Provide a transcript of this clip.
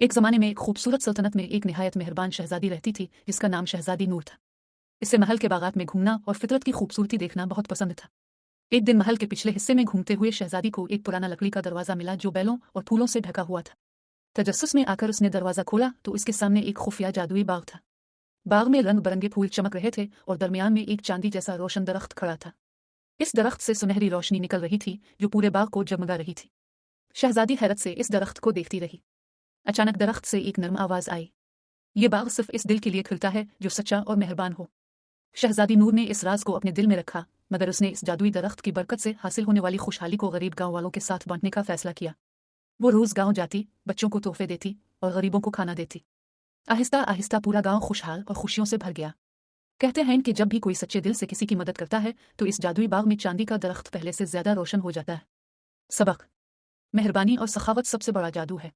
एक ज़माने में एक खूबसूरत सल्तनत में एक निहायत मेहरबान शहज़ादी रहती थी जिसका नाम शहज़ादी नूर था। इसे महल के बागात में घूमना और फितरत की खूबसूरती देखना बहुत पसंद था। एक दिन महल के पिछले हिस्से में घूमते हुए शहज़ादी को एक पुराना लकड़ी का दरवाज़ा मिला जो बैलों और फूलों से ढका हुआ था। तजस्सुस में आकर उसने दरवाज़ा खोला तो इसके सामने एक खुफिया जादुई बाग था। बाग में रंग बिरंगे फूल चमक रहे थे और दरमियान में एक चांदी जैसा रोशन दरख्त खड़ा था। इस दरख्त से सुनहरी रोशनी निकल रही थी जो पूरे बाग को जगमगा रही थी। शहज़ादी हैरत से इस दरख्त को देखती रही। अचानक दरख्त से एक नर्म आवाज़ आई, ये बाग सिर्फ इस दिल के लिए खिलता है जो सच्चा और मेहरबान हो। शहज़ादी नूर ने इस राज को अपने दिल में रखा, मगर उसने इस जादुई दरख्त की बरकत से हासिल होने वाली खुशहाली को गरीब गांव वालों के साथ बांटने का फैसला किया। वो रोज़ गांव जाती, बच्चों को तोहफे देती और गरीबों को खाना देती। आहिस्ता आहिस्ता पूरा गांव खुशहाल और खुशियों से भर गया। कहते हैं कि जब भी कोई सच्चे दिल से किसी की मदद करता है तो इस जादुई बाग में चांदी का दरख्त पहले से ज्यादा रोशन हो जाता है। सबक: मेहरबानी और सखावत सबसे बड़ा जादू है।